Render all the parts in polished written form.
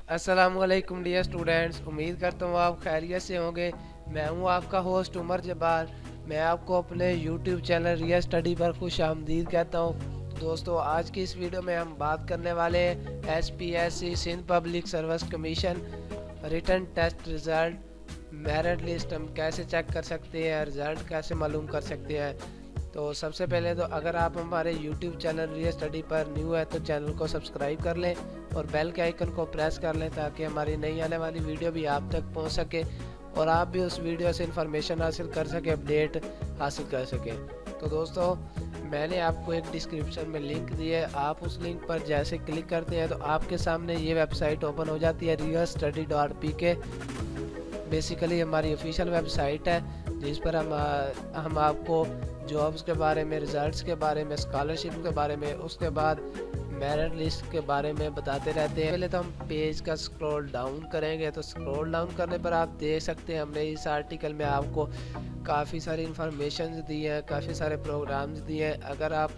अस्सलामुअलैकुम dear students, उम्मीद करता हूँ आप खैरियत से होंगे। मैं हूँ आपका होस्ट उमर जब्बार। मैं आपको अपने यूट्यूब चैनल रियल स्टडी पर खुश आमदीद कहता हूँ। दोस्तों, आज की इस वीडियो में हम बात करने वाले हैं SPSC Sindh public service commission written test result merit list हम कैसे चेक कर सकते हैं, रिज़ल्ट कैसे मालूम कर सकते हैं। तो सबसे पहले तो अगर आप हमारे YouTube चैनल रियल स्टडी पर न्यू है तो चैनल को सब्सक्राइब कर लें और बेल के आइकन को प्रेस कर लें ताकि हमारी नई आने वाली वीडियो भी आप तक पहुंच सके और आप भी उस वीडियो से इंफॉर्मेशन हासिल कर सकें, अपडेट हासिल कर सकें। तो दोस्तों, मैंने आपको एक डिस्क्रिप्शन में लिंक दिया है। आप उस लिंक पर जैसे क्लिक करते हैं तो आपके सामने ये वेबसाइट ओपन हो जाती है, realstudy.pk। बेसिकली हमारी ऑफिशियल वेबसाइट है जिस पर हम आपको जॉब्स के बारे में, रिजल्ट्स के बारे में, स्कॉलरशिप के बारे में, उसके बाद मेरिट लिस्ट के बारे में बताते रहते हैं। पहले तो हम पेज का स्क्रॉल डाउन करेंगे तो स्क्रॉल डाउन करने पर आप देख सकते हैं हमने इस आर्टिकल में आपको काफ़ी सारी इंफॉर्मेशन दी है, काफ़ी सारे प्रोग्राम्स दिए हैं। अगर आप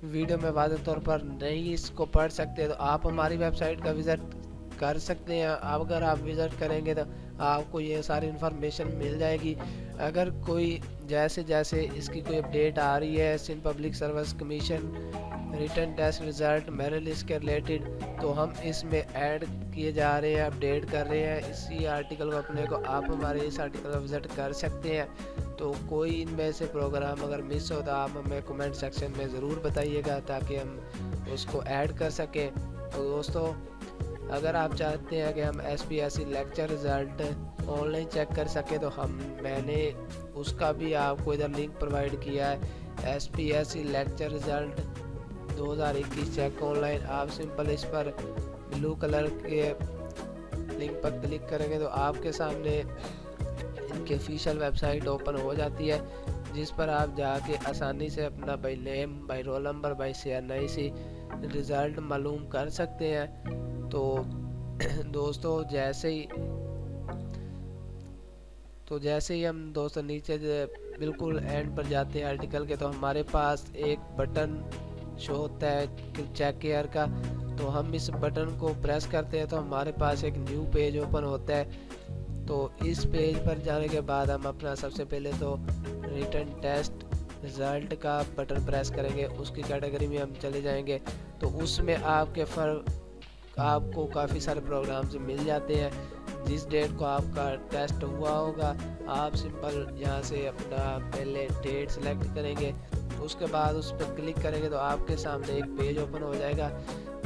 वीडियो में वाज़ेह तौर पर नहीं इसको पढ़ सकते तो आप हमारी वेबसाइट का विज़िट कर सकते हैं। अगर आप विज़िट करेंगे तो आपको ये सारी इन्फॉर्मेशन मिल जाएगी। अगर कोई जैसे जैसे इसकी कोई अपडेट आ रही है Sindh public service commission written test result merit list के रिलेटेड, तो हम इसमें ऐड किए जा रहे हैं, अपडेट कर रहे हैं इसी आर्टिकल को अपने को। आप हमारे इस आर्टिकल का विज़िट कर सकते हैं। तो कोई इनमें से प्रोग्राम अगर मिस हो तो आप हमें कमेंट सेक्शन में ज़रूर बताइएगा ताकि हम उसको ऐड कर सकें। तो दोस्तों, अगर आप चाहते हैं कि हम SPSC lecture result online check कर सके तो मैंने उसका भी आपको इधर लिंक प्रोवाइड किया है। SPSC lecture result 2021 check online. आप सिंपल इस पर ब्लू कलर के लिंक पर क्लिक करेंगे तो आपके सामने इनकी ऑफिशियल वेबसाइट ओपन हो जाती है जिस पर आप जाके आसानी से अपना by name, by roll number, by CNIC result मालूम कर सकते हैं। तो दोस्तों, जैसे ही हम दोस्तों नीचे बिल्कुल एंड पर जाते हैं आर्टिकल के, तो हमारे पास एक बटन शो होता है चेक केयर का। तो हम इस बटन को प्रेस करते हैं तो हमारे पास एक न्यू पेज ओपन होता है। तो इस पेज पर जाने के बाद हम अपना सबसे पहले तो रिटन टेस्ट रिज़ल्ट का बटन प्रेस करेंगे, उसकी कैटेगरी में हम चले जाएंगे। तो उसमें आपको काफ़ी सारे प्रोग्राम्स मिल जाते हैं। जिस डेट को आपका टेस्ट हुआ होगा आप सिंपल यहाँ से अपना पहले डेट सेलेक्ट करेंगे, उसके बाद उस पर क्लिक करेंगे तो आपके सामने एक पेज ओपन हो जाएगा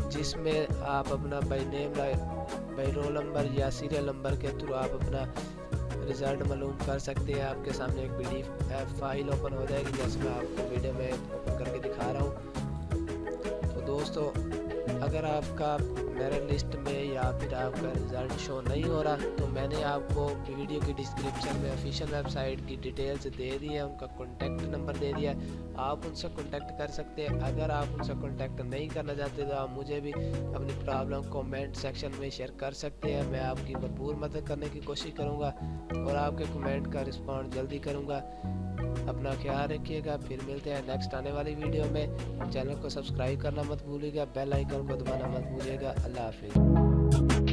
जिसमें आप अपना by name, by roll number या सीरियल नंबर के थ्रू आप अपना रिज़ल्ट मालूम कर सकते हैं। आपके सामने एक PDF फाइल ओपन हो जाएगी जैसे मैं आपको वीडियो में ओपन करके दिखा रहा हूँ। तो दोस्तों, अगर आपका मेरिट लिस्ट में या फिर आपका रिज़ल्ट शो नहीं हो रहा तो मैंने आपको वीडियो की डिस्क्रिप्शन में ऑफिशियल वेबसाइट की डिटेल्स दे दी है, उनका कॉन्टैक्ट नंबर दे दिया है, आप उनसे कॉन्टैक्ट कर सकते हैं। अगर आप उनसे कॉन्टैक्ट नहीं करना चाहते तो आप मुझे भी अपनी प्रॉब्लम कमेंट सेक्शन में शेयर कर सकते हैं। मैं आपकी भरपूर मदद करने की कोशिश करूँगा और आपके कमेंट का रिस्पॉन्ड जल्दी करूँगा। अपना ख्याल रखिएगा, फिर मिलते हैं नेक्स्ट आने वाली वीडियो में। चैनल को सब्सक्राइब करना मत भूलिएगा, बेल आइकन को दबाना मत भूलिएगा। अल्लाह हाफिज़।